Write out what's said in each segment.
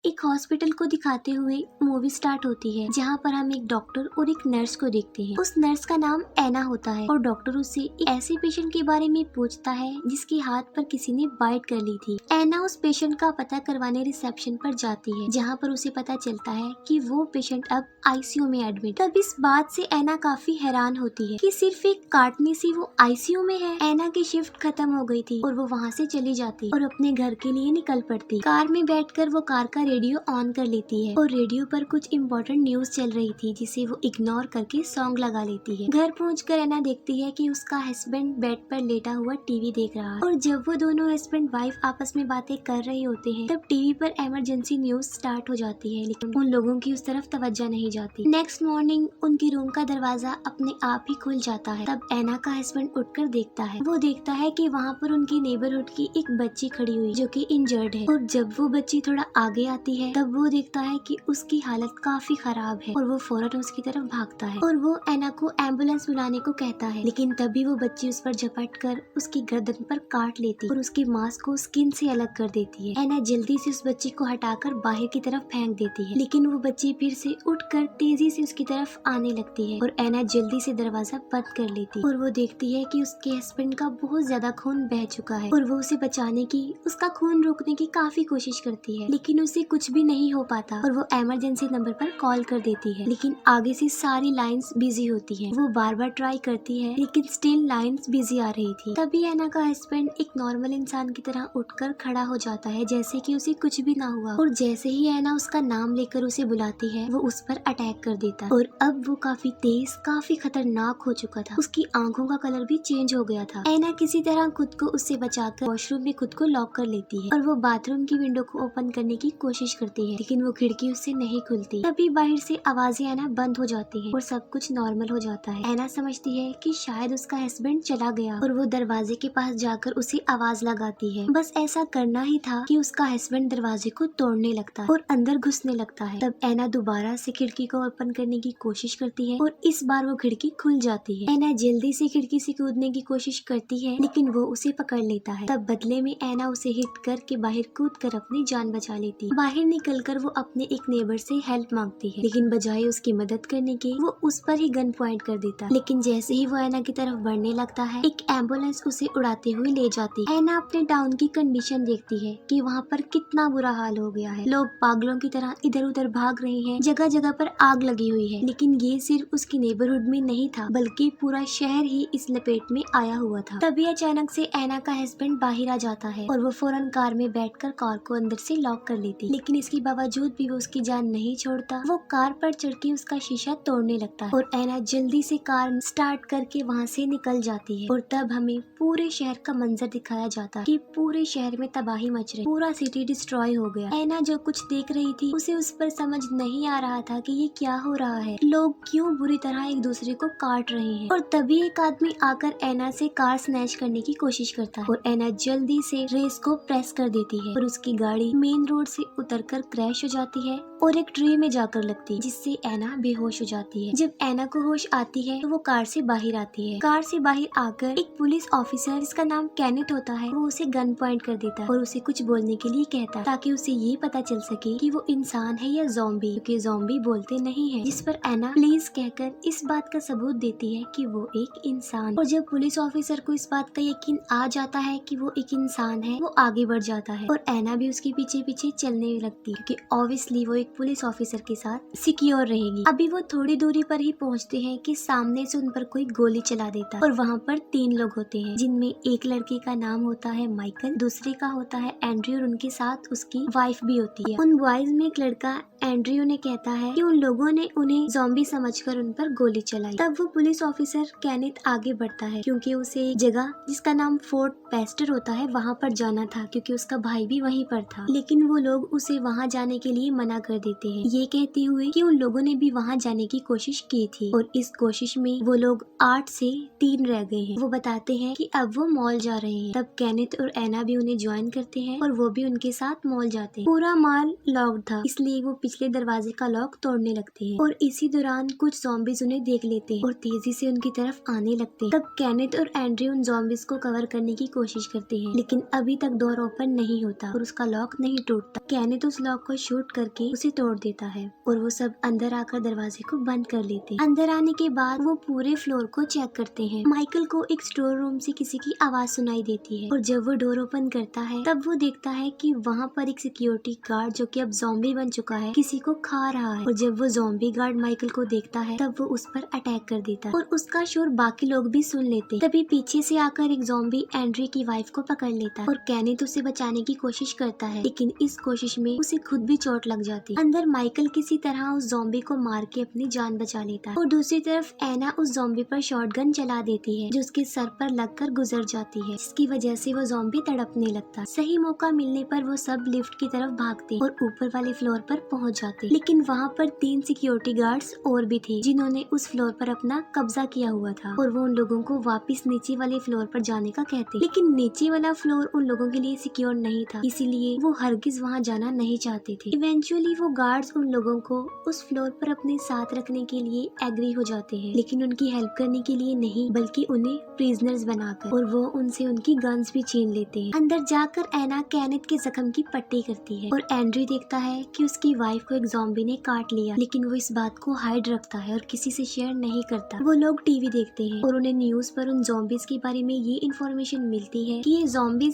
एक हॉस्पिटल को दिखाते हुए मूवी स्टार्ट होती है, जहाँ पर हम एक डॉक्टर और एक नर्स को देखते हैं। उस नर्स का नाम एना होता है और डॉक्टर उससे एक ऐसे पेशेंट के बारे में पूछता है जिसके हाथ पर किसी ने बाइट कर ली थी। एना उस पेशेंट का पता करवाने रिसेप्शन पर जाती है, जहाँ पर उसे पता चलता है कि वो पेशेंट अब आईसीयू में एडमिट। तब इस बात से एना काफी हैरान होती है कि सिर्फ एक काटने से वो आईसीयू में है। एना की शिफ्ट खत्म हो गई थी और वो वहाँ से चली जाती और अपने घर के लिए निकल पड़ती। कार में बैठकर वो कार का रेडियो ऑन कर लेती है और रेडियो पर कुछ इम्पोर्टेंट न्यूज चल रही थी, जिसे वो इग्नोर करके सॉन्ग लगा लेती है। घर पहुंचकर एना देखती है कि उसका हस्बैंड बेड पर लेटा हुआ टीवी देख रहा है और जब वो दोनों हस्बैंड वाइफ आपस में बातें कर रहे होते हैं, तब टीवी पर इमरजेंसी न्यूज स्टार्ट हो जाती है, लेकिन उन लोगों की उस तरफ तवज्जो नहीं जाती। नेक्स्ट मॉर्निंग उनकी रूम का दरवाजा अपने आप ही खुल जाता है। तब एना का हस्बैंड उठकर देखता है। वो देखता है कि वहाँ पर उनकी नेबरहुड की एक बच्ची खड़ी हुई जो कि इंजर्ड है, और जब वो बच्ची थोड़ा आगे आती है तब वो देखता है कि उसकी हालत काफी खराब है और वो फौरन उसकी तरफ भागता है और वो एना को एम्बुलेंस बुलाने को कहता है, लेकिन तभी वो बच्ची उस पर झपट कर उसकी गर्दन पर काट लेती और उसके मांस को स्किन से अलग कर देती है। एना जल्दी से उस बच्ची को हटाकर बाहर की तरफ फेंक देती है, लेकिन वो बच्ची फिर से उठकर तेजी से उसकी तरफ आने लगती है और एना जल्दी से दरवाजा बंद कर लेती है और वो देखती है कि उसके हस्बैंड का बहुत ज्यादा खून बह चुका है और वो उसे बचाने की, उसका खून रोकने की काफी कोशिश करती है, लेकिन उसे कुछ भी नहीं हो पाता और वो इमरजेंसी नंबर पर कॉल कर देती है, लेकिन आगे से सारी लाइंस बिजी होती है। वो बार बार ट्राई करती है, लेकिन स्टिल लाइंस बिजी आ रही थी। तभी एना का हस्बैंड एक नॉर्मल इंसान की तरह उठकर खड़ा हो जाता है, जैसे कि उसे कुछ भी ना हुआ, और जैसे ही एना उसका नाम लेकर उसे बुलाती है, वो उस पर अटैक कर देता है और अब वो काफी तेज, काफी खतरनाक हो चुका था। उसकी आंखों का कलर भी चेंज हो गया था। एना किसी तरह खुद को उससे बचाकर वॉशरूम में खुद को लॉक कर लेती है और वो बाथरूम की विंडो को ओपन करने की कोशिश करती है, लेकिन वो खिड़की उससे नहीं खुलती। तभी बाहर से आवाजें आना बंद हो जाती है और सब कुछ नॉर्मल हो जाता है। एना समझती है कि शायद उसका हस्बैंड चला गया और वो दरवाजे के पास जाकर उसे आवाज लगाती है। बस ऐसा करना ही था कि उसका हस्बैंड दरवाजे को तोड़ने लगता है और अंदर घुसने लगता है। तब एना दोबारा से खिड़की को ओपन करने की कोशिश करती है और इस बार वो खिड़की खुल जाती है। एना जल्दी से खिड़की से कूदने की कोशिश करती है, लेकिन वो उसे पकड़ लेता है। तब बदले में एना उसे हिट करके बाहर कूद कर अपनी जान बचा लेती है। बाहर निकलकर वो अपने एक नेबर से हेल्प मांगती है, लेकिन बजाय उसकी मदद करने के वो उस पर ही गन पॉइंट कर देता है। लेकिन जैसे ही वो एना की तरफ बढ़ने लगता है, एक एम्बुलेंस उसे उड़ाते हुए ले जाती है। एना अपने टाउन की कंडीशन देखती है कि वहाँ पर कितना बुरा हाल हो गया है। लोग पागलों की तरह इधर उधर भाग रहे हैं, जगह जगह पर आग लगी हुई है, लेकिन ये सिर्फ उसकी नेबरहुड में नहीं था, बल्कि पूरा शहर ही इस लपेट में आया हुआ था। तभी अचानक से एना का हस्बैंड बाहर आ जाता है और वो फौरन कार में बैठकर कार को अंदर से लॉक कर लेती, लेकिन इसके बावजूद भी वो उसकी जान नहीं छोड़ता। वो कार पर चढ़ के उसका शीशा तोड़ने लगता है और एना जल्दी से कार स्टार्ट करके वहाँ से निकल जाती है और तब हमें पूरे शहर का मंजर दिखाया जाता है कि पूरे शहर में तबाही मच रही, पूरा सिटी डिस्ट्रॉय हो गया। एना जो कुछ देख रही थी उसे उस पर समझ नहीं आ रहा था कि ये क्या हो रहा है, लोग क्यों बुरी तरह एक दूसरे को काट रहे हैं। और तभी एक आदमी आकर एना से कार स्नैच करने की कोशिश करता है और एना जल्दी से रेस को प्रेस कर देती है और उसकी गाड़ी मेन रोड से उतरकर क्रैश हो जाती है और एक ट्री में जाकर लगती है, जिससे एना बेहोश हो जाती है। जब एना को होश आती है तो वो कार से बाहर आती है। कार से बाहर आकर एक पुलिस ऑफिसर जिसका नाम कैनेथ होता है, वो उसे गन पॉइंट कर देता है और उसे कुछ बोलने के लिए कहता है, ताकि उसे ये पता चल सके कि वो इंसान है या ज़ॉम्बी, क्योंकि ज़ॉम्बी बोलते नहीं है। जिस पर एना प्लीज कहकर इस बात का सबूत देती है कि वो एक इंसान। और जब पुलिस ऑफिसर को इस बात का यकीन आ जाता है कि वो एक इंसान है, वो आगे बढ़ जाता है और एना भी उसके पीछे पीछे चलने लगती है, क्योंकि ऑब्वियसली वो एक पुलिस ऑफिसर के साथ सिक्योर रहेगी। अभी वो थोड़ी दूरी पर ही पहुंचते हैं कि सामने से उन पर कोई गोली चला देता है और वहाँ पर 3 लोग होते हैं, जिनमें एक लड़के का नाम होता है माइकल, दूसरे का होता है एंड्रयू और उनके साथ उसकी वाइफ भी होती है। उन बॉयज में एक लड़का एंड्रयू ने कहता है कि उन लोगों ने उन्हें ज़ॉम्बी समझकर उन पर गोली चलाई। तब वो पुलिस ऑफिसर कैनेथ आगे बढ़ता है, क्योंकि उसे एक जगह जिसका नाम फोर्ट पेस्टर होता है वहाँ पर जाना था, क्योंकि उसका भाई भी वहीं पर था, लेकिन वो लोग उसे वहाँ जाने के लिए मना कर देते हैं, ये कहते हुए कि उन लोगों ने भी वहाँ जाने की कोशिश की थी और इस कोशिश में वो लोग 8 से 3 रह गए हैं। वो बताते हैं कि अब वो मॉल जा रहे हैं। तब कैनेथ और एना भी उन्हें ज्वाइन करते हैं और वो भी उनके साथ मॉल जाते हैं। पूरा मॉल लॉक्ड था, इसलिए वो पिछले दरवाजे का लॉक तोड़ने लगते हैं और इसी दौरान कुछ ज़ॉम्बीज उन्हें देख लेते हैं और तेजी से उनकी तरफ आने लगते हैं। तब कैनेथ और एंड्रयू उन ज़ॉम्बीज को कवर करने की कोशिश करते हैं, लेकिन अभी तक डोर ओपन नहीं होता और उसका लॉक नहीं टूटता। कैनेथ कैनेथ उस लॉक को शूट करके उसे तोड़ देता है और वो सब अंदर आकर दरवाजे को बंद कर लेते हैं। अंदर आने के बाद वो पूरे फ्लोर को चेक करते हैं। माइकल को एक स्टोर रूम से किसी की आवाज सुनाई देती है और जब वो डोर ओपन करता है तब वो देखता है कि वहाँ पर एक सिक्योरिटी गार्ड जो कि अब ज़ॉम्बी बन चुका है किसी को खा रहा है। और जब वो ज़ॉम्बी गार्ड माइकल को देखता है तब वो उस पर अटैक कर देता है और उसका शोर बाकी लोग भी सुन लेते। तभी पीछे से आकर एक ज़ॉम्बी एंड्री की वाइफ को पकड़ लेता है और कैनेथ उसे बचाने की कोशिश करता है, लेकिन इस कोशिश में उसे खुद भी चोट लग जाती है। अंदर माइकल किसी तरह उस ज़ॉम्बी को मार के अपनी जान बचा लेता है और दूसरी तरफ एना उस ज़ॉम्बी पर शॉटगन चला देती है जो उसके सर पर लगकर गुजर जाती है, जिसकी वजह से वो ज़ॉम्बी तड़पने लगता है। सही मौका मिलने पर वो सब लिफ्ट की तरफ भागते और ऊपर वाले फ्लोर पर पहुंच जाते, लेकिन वहाँ पर 3 सिक्योरिटी गार्ड्स और भी थे जिन्होंने उस फ्लोर पर अपना कब्जा किया हुआ था और वो उन लोगों को वापस नीचे वाले फ्लोर पर जाने का कहते, लेकिन नीचे वाला फ्लोर उन लोगों के लिए सिक्योर नहीं था, इसीलिए वो हरगिज वहाँ जाना नहीं चाहते थे। इवेंचुअली वो गार्ड्स उन लोगों को उस फ्लोर पर अपने साथ रखने के लिए एग्री हो जाते हैं, लेकिन उनकी हेल्प करने के लिए नहीं बल्कि उन्हें प्रिजनर्स बनाकर, और वो उनसे उनकी गन्स भी छीन लेते हैं। अंदर जाकर एना कैनेथ के जख्म की पट्टी करती है और एंड्रयू देखता है कि उसकी वाइफ को एक ज़ॉम्बी ने काट लिया, लेकिन वो इस बात को हाइड रखता है और किसी से शेयर नहीं करता। वो लोग टीवी देखते हैं और उन्हें न्यूज पर उन ज़ॉम्बीज के बारे में ये इन्फॉर्मेशन मिलती है कि ये ज़ॉम्बी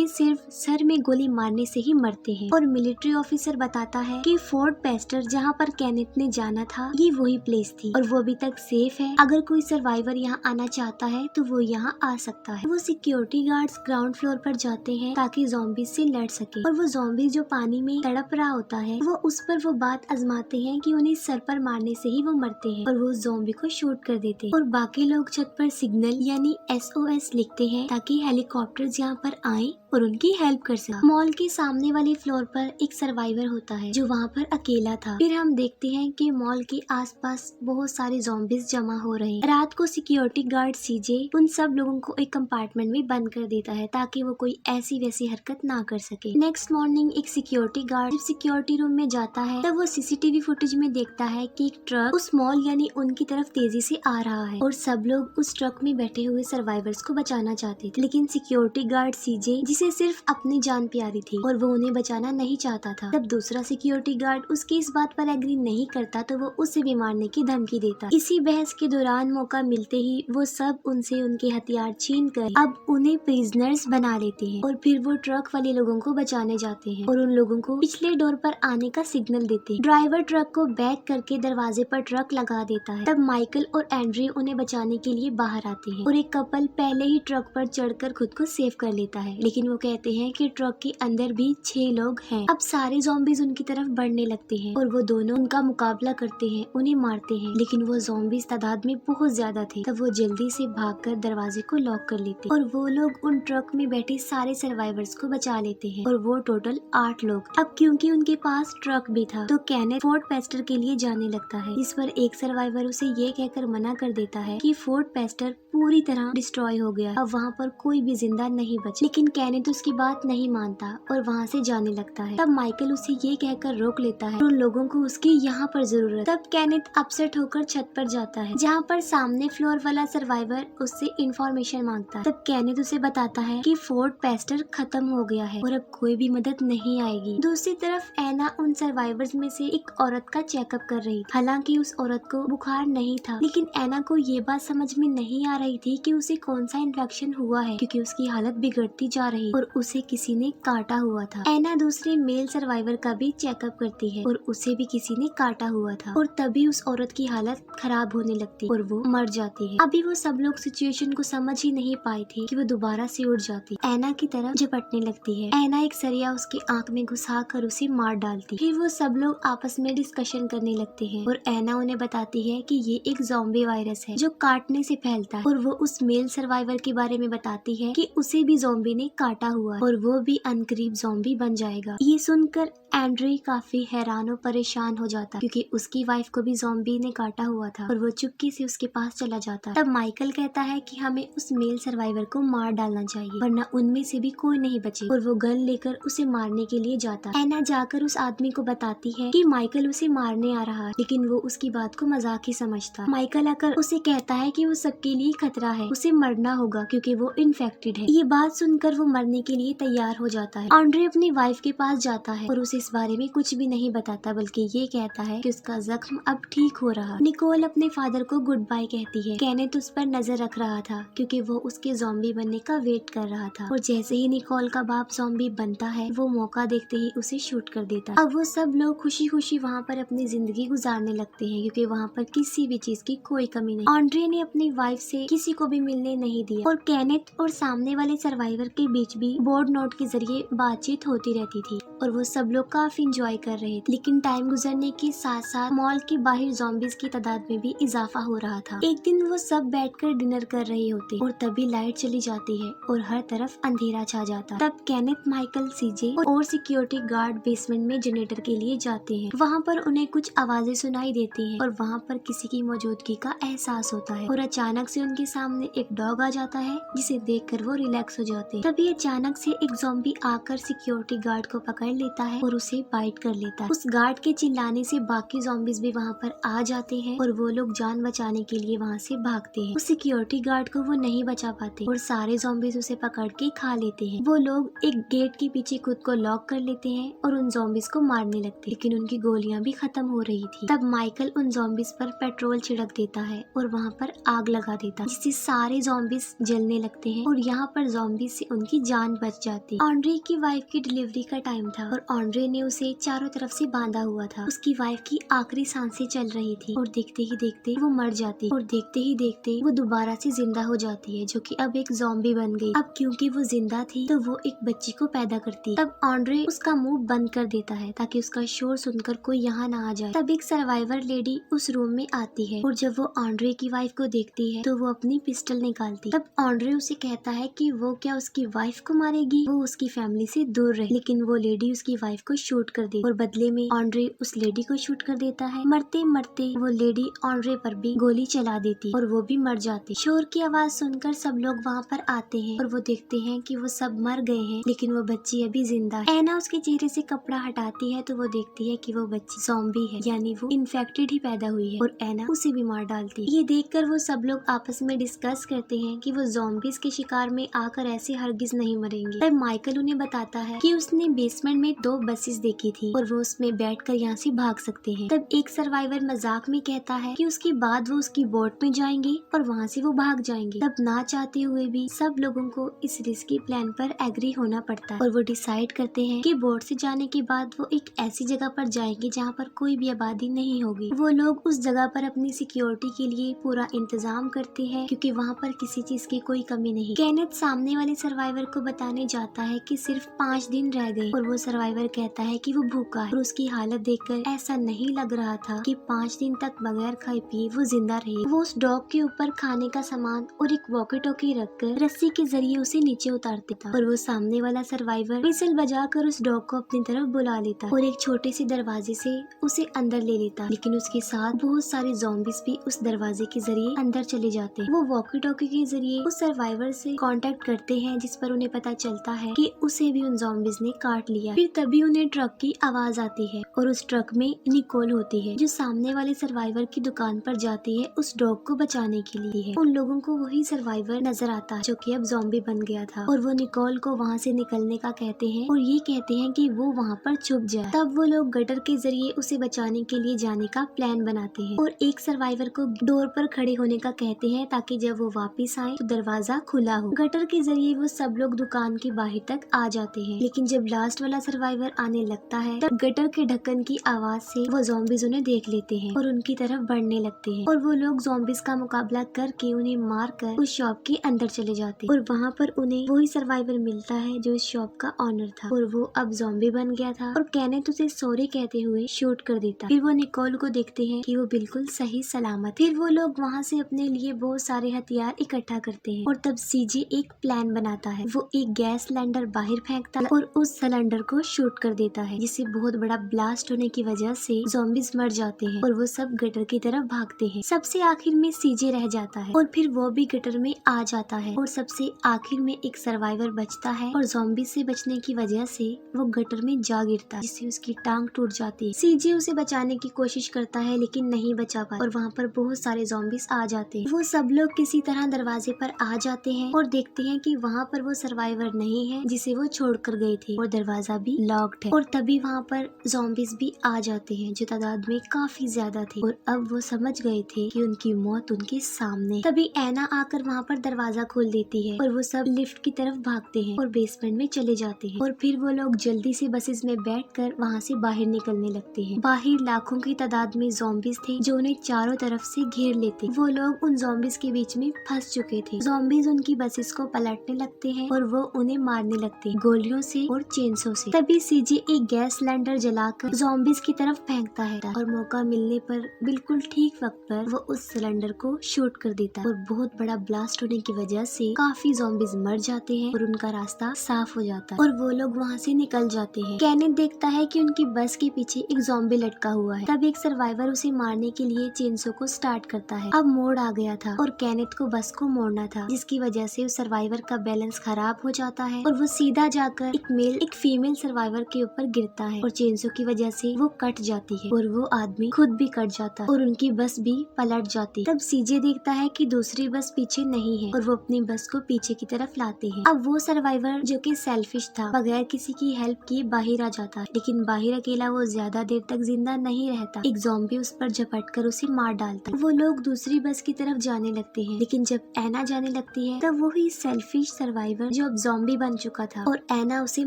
सिर्फ सर में गोली मारने से ही मरते हैं। और मिलिट्री ऑफिसर बताता है कि फोर्ट पेस्टर जहाँ पर कैनेथ ने जाना था ये वही प्लेस थी और वो अभी तक सेफ है। अगर कोई सर्वाइवर यहाँ आना चाहता है तो वो यहाँ आ सकता है। वो सिक्योरिटी गार्ड्स ग्राउंड फ्लोर पर जाते हैं ताकि ज़ॉम्बीज से लड़ सके, और वो ज़ॉम्बी जो पानी में तड़प रहा होता है वो उस पर वो बात आजमाते हैं कि उन्हें सर पर मारने से ही वो मरते हैं, और वो ज़ॉम्बी को शूट कर देते हैं। और बाकी लोग छत पर सिग्नल यानी SOS लिखते हैं ताकि हेलीकॉप्टर्स यहाँ पर आए और उनकी हेल्प कर सके। मॉल के सामने वाले फ्लोर पर एक सर्वाइवर होता है जो वहाँ पर अकेला था। फिर हम देखते हैं कि मॉल के आसपास बहुत सारे ज़ॉम्बीज जमा हो रहे हैं। रात को सिक्योरिटी गार्ड सीजे उन सब लोगों को एक कंपार्टमेंट में बंद कर देता है ताकि वो कोई ऐसी वैसी हरकत ना कर सके। नेक्स्ट मॉर्निंग एक सिक्योरिटी गार्ड जब सिक्योरिटी रूम में जाता है तब वो CCTV फुटेज में देखता है कि एक ट्रक उस मॉल यानी उनकी तरफ तेजी से आ रहा है और सब लोग उस ट्रक में बैठे हुए सर्वाइवर्स को बचाना चाहते थे, लेकिन सिक्योरिटी गार्ड सीजे जिसे सिर्फ अपनी जान प्यारी थी और वो उन्हें बचाना नहीं चाहता था। तब दूसरा सिक्योरिटी गार्ड उसकी इस बात पर एग्री नहीं करता तो वो उसे भी मारने की धमकी देता। इसी बहस के दौरान मौका मिलते ही वो सब उनसे उनके हथियार छीन कर अब उन्हें प्रिजनर्स बना लेते हैं और फिर वो ट्रक वाले लोगों को बचाने जाते हैं और उन लोगों को पिछले डोर पर आने का सिग्नल देते हैं। ड्राइवर ट्रक को बैक करके दरवाजे पर ट्रक लगा देता है। तब माइकल और एंड्रयू उन्हें बचाने के लिए बाहर आते हैं और एक कपल पहले ही ट्रक पर चढ़कर खुद को सेव कर लेता है, लेकिन वो कहते हैं कि ट्रक के अंदर भी 6 लोग हैं। अब सारे ज़ॉम्बीज उनकी तरफ बढ़ने लगते हैं और वो दोनों उनका मुकाबला करते हैं, उन्हें मारते हैं, लेकिन वो ज़ॉम्बीज तादाद में बहुत ज्यादा थे। तब वो जल्दी से भागकर दरवाजे को लॉक कर लेते और वो लोग उन ट्रक में बैठे सारे सर्वाइवर्स को बचा लेते हैं और वो टोटल 8 लोग। अब क्योंकि उनके पास ट्रक भी था तो कैनेथ फोर्ट पेस्टर के लिए जाने लगता है, इस पर एक सर्वाइवर उसे ये कहकर मना कर देता है कि फोर्ट पेस्टर पूरी तरह डिस्ट्रॉय हो गया, अब वहाँ पर कोई भी जिंदा नहीं बचा। लेकिन कैनेथ उसकी बात नहीं मानता और वहाँ से जाने लगता है। तब माइकल उसे ये कहकर रोक लेता है उन लोगों को उसकी यहाँ पर जरूरत। तब कैनेथ अपसेट होकर छत पर जाता है जहाँ पर सामने फ्लोर वाला सर्वाइवर उससे इंफॉर्मेशन मांगता है। तब कैनेथ उसे बताता है कि फोर्ट पेस्टर खत्म हो गया है और अब कोई भी मदद नहीं आएगी। दूसरी तरफ एना उन सर्वाइवर्स में से एक औरत का चेकअप कर रही थी। हालांकि उस औरत को बुखार नहीं था, लेकिन एना को ये बात समझ में नहीं आ रही थी कि उसे कौन सा इन्फेक्शन हुआ है क्योंकि उसकी हालत बिगड़ती जा रही और उसे किसी ने काटा हुआ था। एना दूसरे मेल सर्वाइवर का भी चेकअप करती है और उसे भी किसी ने काटा हुआ था और तभी उस औरत की हालत खराब होने लगती और वो मर जाती है। अभी वो सब लोग सिचुएशन को समझ ही नहीं पाए थे कि वो दोबारा से उठ जाती, एना की तरफ झपटने लगती है। एना एक सरिया उसकी आंख में घुसा कर उसे मार डालती। फिर वो सब लोग आपस में डिस्कशन करने लगते हैं और एना उन्हें बताती है कि ये एक ज़ॉम्बी वायरस है जो काटने से फैलता है और वो उस मेल सर्वाइवर के बारे में बताती है कि उसे भी ज़ॉम्बी ने काटा हुआ है और वो भी अनकरीब ज़ॉम्बी बन जाएगा। ये सुनकर एंड्रयू काफी हैरान और परेशान हो जाता है क्योंकि उसकी वाइफ को भी ज़ॉम्बी ने काटा हुआ था और वो चुपके से उसके पास चला जाता है। तब माइकल कहता है कि हमें उस मेल सर्वाइवर को मार डालना चाहिए वरना उनमें से भी कोई नहीं बचे और वो गन लेकर उसे मारने के लिए जाता है। एना जाकर उस आदमी को बताती है कि माइकल उसे मारने आ रहा है, लेकिन वो उसकी बात को मजाक ही समझता है। माइकल आकर उसे कहता है कि वो सबके लिए खतरा है, उसे मरना होगा क्योंकि वो इन्फेक्टेड है। ये बात सुनकर वो मरने के लिए तैयार हो जाता है। एंड्रयू अपनी वाइफ के पास जाता है और उसे इस बारे में कुछ भी नहीं बताता, बल्कि ये कहता है कि उसका जख्म अब ठीक हो रहा। निकोल अपने फादर को गुड बाय कहती है। केनेथ उस पर नजर रख रहा था क्योंकि वो उसके ज़ॉम्बी बनने का वेट कर रहा था, और जैसे ही निकोल का बाप ज़ॉम्बी बनता है वो मौका देखते ही उसे शूट कर देता है। अब वो सब लोग खुशी खुशी वहाँ पर अपनी जिंदगी गुजारने लगते हैं क्योंकि वहाँ पर किसी भी चीज की कोई कमी नहीं। ऑन्ड्रे ने अपनी वाइफ से किसी को भी मिलने नहीं दिया, और केनेथ और सामने वाले सर्वाइवर के बीच भी बोर्ड नोट के जरिए बातचीत होती रहती थी और वो सब लोग काफी इंजॉय कर रहे थे। लेकिन टाइम गुजरने के साथ साथ मॉल के बाहर ज़ॉम्बीज की तादाद में भी इजाफा हो रहा था। एक दिन वो सब बैठकर डिनर कर रहे होते और तभी लाइट चली जाती है और हर तरफ अंधेरा छा जाता। तब केनेथ, माइकल, सीजे और सिक्योरिटी गार्ड बेसमेंट में जनरेटर के लिए जाते हैं। वहाँ पर उन्हें कुछ आवाजें सुनाई देती हैं और वहाँ पर किसी की मौजूदगी का एहसास होता है, और अचानक से उनके सामने एक डॉग आ जाता है जिसे देखकर वो रिलैक्स हो जाते हैं। तभी अचानक से एक ज़ॉम्बी आकर सिक्योरिटी गार्ड को पकड़ लेता है और उसे बाइट कर लेता है। उस गार्ड के चिल्लाने से बाकी ज़ॉम्बीज भी वहाँ पर आ जाते हैं और वो लोग जान बचाने के लिए वहाँ से भागते हैं। उस सिक्योरिटी गार्ड को वो नहीं बचा पाते और सारे ज़ॉम्बीज उसे पकड़ के खा लेते हैं। वो लोग एक गेट के पीछे खुद को लॉक कर लेते हैं और उन ज़ॉम्बीज को मारने लगते, लेकिन उनकी गोलियां भी खत्म हो रही थी। तब माइकल उन ज़ॉम्बीज पर पेट्रोल छिड़क देता है और वहाँ पर आग लगा देता है, जिससे सारे ज़ॉम्बीज जलने लगते हैं और यहाँ पर ज़ॉम्बीज से उनकी जान बच जाती है। ऑन्ड्रे की वाइफ की डिलीवरी का टाइम था और ऑन्ड्रे ने उसे चारों तरफ से बांधा हुआ था। उसकी वाइफ की आखिरी सांसें चल रही थी और देखते ही देखते वो मर जाती और देखते ही देखते वो दोबारा से जिंदा हो जाती है, जो कि अब एक ज़ॉम्बी बन गई। अब क्योंकि वो जिंदा थी तो वो एक बच्ची को पैदा करती। तब ऑन्ड्रे उसका मुंह बंद कर देता है ताकि उसका शोर सुनकर कोई यहाँ ना आ जाए। तब एक सर्वाइवर लेडी उस रूम में आती है और जब वो ऑन्ड्रे की वाइफ को देखती है तो वो अपनी पिस्टल निकालती। तब ऑन्ड्रे उसे कहता है कि वो क्या उसकी वाइफ को मारेगी, वो उसकी फैमिली से दूर रहे, लेकिन वो लेडी उसकी वाइफ को शूट कर दे और बदले में ऑन्ड्रे उस लेडी को शूट कर देता है। मरते मरते वो लेडी ऑन्ड्रे पर भी गोली चला देती और वो भी मर जाती। शोर की आवाज सुनकर सब लोग वहाँ पर आते हैं और वो देखते हैं कि वो सब मर गए हैं, लेकिन वो बच्ची अभी जिंदा है। एना उसके चेहरे से कपड़ा हटाती है तो वो देखती है कि वो बच्ची ज़ॉम्बी है, यानी वो इन्फेक्टेड ही पैदा हुई है, और एना उसे भी मार डालती है। ये देखकर वो सब लोग आपस में डिस्कस करते हैं कि वो ज़ॉम्बीज के शिकार में आकर ऐसे हरगिज नहीं मरेंगे। तब माइकल उन्हें बताता है कि उसने बेसमेंट में 2 बसेस देखी थी और वो उसमें बैठकर यहाँ से भाग सकते हैं। तब एक सर्वाइवर मजाक में कहता है कि उसके बाद वो उसकी बोट में जाएंगे और वहाँ से वो भाग जाएंगे। तब ना चाहते हुए भी सब लोगों को इस रिस्की प्लान पर एग्री होना पड़ता है और वो डिसाइड करते हैं कि बोट से जाने के बाद वो एक ऐसी जगह पर जाएंगे जहाँ पर कोई भी आबादी नहीं होगी। वो लोग उस जगह पर अपनी सिक्योरिटी के लिए पूरा इंतजाम करते हैं क्योंकि वहाँ पर किसी चीज की कोई कमी नहीं। केनेथ सामने वाले सर्वाइवर को बताने जाता है कि सिर्फ 5 दिन रह गए और वो सर्वाइवर कहता है कि वो भूखा है और उसकी हालत देखकर ऐसा नहीं लग रहा था कि 5 दिन तक बगैर खाए पिए वो जिंदा रहे। वो उस डॉग के ऊपर खाने का सामान और एक वॉकी टॉकी रखकर रस्सी के जरिए उसे नीचे उतारते था और वो सामने वाला सर्वाइवर विसल बजाकर उस डॉग को अपनी तरफ बुला लेता और एक छोटे से दरवाजे से उसे अंदर ले लेता, लेकिन उसके साथ बहुत सारे ज़ॉम्बीज भी उस दरवाजे के जरिए अंदर चले जाते हैं। वो वॉकी टॉकी के जरिए उस सर्वाइवर से कांटेक्ट करते हैं, जिस पर उन्हें पता चलता है कि उसे भी उन ज़ॉम्बीज ने काट लिया। फिर तभी उन्हें ट्रक की आवाज आती है और उस ट्रक में निकोल होती है जो सामने वाले सर्वाइवर की दुकान पर जाती है उस डॉग को बचाने के लिए है। उन लोगों को वही सर्वाइवर नजर आता है जो कि अब ज़ॉम्बी बन गया था और वो निकोल को वहाँ से निकलने का कहते हैं और ये कहते हैं कि वो वहाँ पर छुप जाए। तब वो लोग गटर के जरिए उसे बचाने के लिए जाने का प्लान बनाते हैं और एक सर्वाइवर को डोर पर खड़े होने का कहते हैं ताकि जब वो वापस आए तो दरवाजा खुला हो। गटर के जरिए वो सब लोग दुकान के बाहर तक आ जाते हैं, लेकिन जब लास्ट वाला सर्वाइवर आने लगता है तब गटर के ढक्कन की आवाज से वो ज़ॉम्बीज उन्हें देख लेते हैं और उनकी तरफ बढ़ने लगते हैं और वो लोग ज़ॉम्बीज का मुकाबला करके उन्हें मार कर उस शॉप के अंदर चले जाते हैं और वहाँ पर उन्हें वही सर्वाइवर मिलता है जो इस शॉप का ऑनर था और वो अब ज़ॉम्बी बन गया था और केनेथ उसे सॉरी कहते हुए शूट कर देता। फिर वो निकोल को देखते हैं कि वो बिल्कुल सही सलामत। फिर वो लोग वहाँ से अपने लिए बहुत सारे हथियार इकट्ठा करते हैं और तब सीजे एक प्लान बनाता है। वो एक गैस सिलेंडर बाहर फेंकता है और उस सिलेंडर को शूट कर देता है, जिससे बहुत बड़ा ब्लास्ट होने की वजह से ज़ॉम्बीज मर जाते हैं और वो सब गटर की तरफ भागते हैं। सबसे आखिर में सीजे रह जाता है और फिर वो भी गटर में आ जाता है और सबसे आखिर में एक सर्वाइवर बचता है और ज़ॉम्बी से बचने की वजह से वो गटर में जा गिरता है, जिससे उसकी टांग टूट जाती है। सीजे उसे बचाने की कोशिश करता है लेकिन नहीं बचा पाता और वहाँ पर बहुत सारे ज़ॉम्बीज आ जाते हैं। वो सब लोग किसी तरह दरवाजे पर आ जाते हैं और देखते हैं कि वहाँ पर वो सर्वाइवर नहीं है जिसे वो छोड़ कर गए गए थे और दरवाजा भी लॉक्ड है। और तभी वहाँ पर ज़ॉम्बीज भी आ जाते हैं जो तादाद में काफी ज्यादा थे और अब वो समझ गए थे कि उनकी मौत उनके सामने। तभी ऐना आकर वहाँ पर दरवाजा खोल देती है और वो सब लिफ्ट की तरफ भागते हैं और बेसमेंट में चले जाते हैं। और फिर वो लोग जल्दी से बसेस में बैठकर वहाँ से बाहर निकलने लगते हैं। बाहर लाखों की तादाद में ज़ॉम्बीज थे जो उन्हें चारों तरफ से घेर लेते। वो लोग उन ज़ॉम्बीज के बीच में फंस चुके थे। ज़ॉम्बीज उनकी बसेस को पलटने लगते हैं और वो उन्हें मारने लगते हैं गोलियों से और चेंसों से। तभी सीजे एक गैस सिलेंडर जलाकर ज़ॉम्बीज की तरफ फेंकता है और मौका मिलने पर बिल्कुल ठीक वक्त पर वो उस सिलेंडर को शूट कर देता है और बहुत बड़ा ब्लास्ट होने की वजह से काफी ज़ॉम्बीज मर जाते हैं और उनका रास्ता साफ हो जाता है और वो लोग वहाँ से निकल जाते हैं। केनेथ देखता है कि उनकी बस के पीछे एक ज़ॉम्बी लटका हुआ है। तब एक सर्वाइवर उसे मारने के लिए चेंसो को स्टार्ट करता है। अब मोड़ आ गया था और केनेथ को बस को मोड़ना था जिसकी वजह से उस सर्वाइवर का बैलेंस खराब हो जाता है और वो सीधा जाकर एक फीमेल सर्वाइवर के ऊपर गिरता है और चेंसो की वजह से वो कट जाती है और वो आदमी खुद भी कट जाता है और उनकी बस भी पलट जाती। तब सीजे देखता है कि दूसरी बस पीछे नहीं है और वो अपनी बस को पीछे की तरफ लाते हैं। अब वो सर्वाइवर जो कि सेल्फिश था बगैर किसी की हेल्प किए बाहर आ जाता है, लेकिन बाहर अकेला वो ज्यादा देर तक जिंदा नहीं रहता। एक ज़ॉम्बी उस पर झपट कर उसे मार डालता है। वो लोग दूसरी बस की तरफ जाने लगते हैं, लेकिन जब ऐना जाने लगती है तब वही सेल्फिश सर्वाइवर जो अब ज़ॉम्बी बन चुका था और ऐना उसे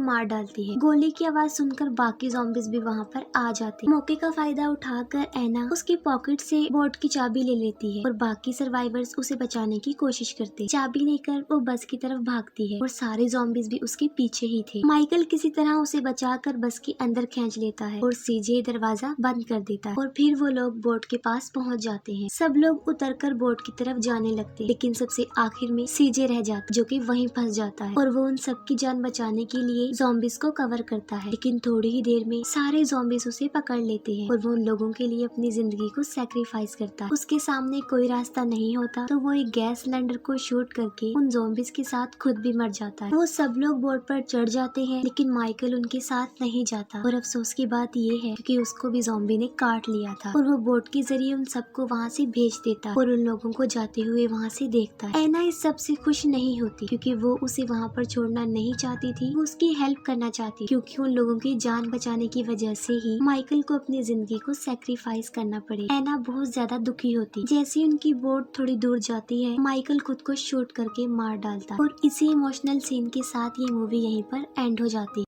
मार डालती है। गोली की आवाज सुनकर बाकी ज़ॉम्बीज भी वहाँ पर आ जाते। मौके का फायदा उठाकर ऐना उसकी पॉकेट से बोट की चाबी ले लेती है और बाकी सर्वाइवर्स उसे बचाने की कोशिश करते। चाबी लेकर वो बस की तरफ भागती है और सारे ज़ॉम्बीज भी उसके पीछे ही थे। माइकल किसी तरह उसे बचाकर बस के अंदर खींच लेता है और सीजे दरवाजा बंद कर देता है और फिर वो लोग बोट के पास पहुंच जाते हैं। सब लोग उतरकर बोट की तरफ जाने लगते, लेकिन सबसे आखिर में सीजे रह जाता जो कि वहीं फंस जाता है और वो उन सबकी जान बचाने के लिए ज़ॉम्बीज को कवर करता है। लेकिन थोड़ी ही देर में सारे ज़ॉम्बीज उसे पकड़ लेते हैं और वो उन लोगों के लिए अपनी जिंदगी को सैक्रिफाइस करता है। उसके सामने कोई रास्ता नहीं होता तो वो एक गैस सिलेंडर को शूट करके उन ज़ॉम्बीज के साथ खुद भी मर जाता है। वो सब लोग बोट पर चढ़ जाते हैं, लेकिन माइकल उनके साथ नहीं जाता और अफसोस की बात ये है क्योंकि उसको भी ज़ॉम्बी ने काट लिया था और वो बोट के जरिए उन सबको वहाँ से भेज देता है और उन लोगों को जाते हुए वहाँ से देखता है। ऐना इस सब से खुश नहीं होती क्योंकि वो उसे वहाँ पर छोड़ना नहीं चाहती थी। वो उसकी हेल्प करना चाहती क्योंकि उन लोगों की जान बचाने की वजह से ही माइकल को अपनी जिंदगी को सैक्रिफाइस करना पड़े। ऐना बहुत ज्यादा दुखी होती। जैसे उनकी बोट थोड़ी दूर जाती है माइकल खुद को शूट करके मार डालता और इसी इमोशनल सीन के साथ ये मूवी यहीं पर एंड हो जाती।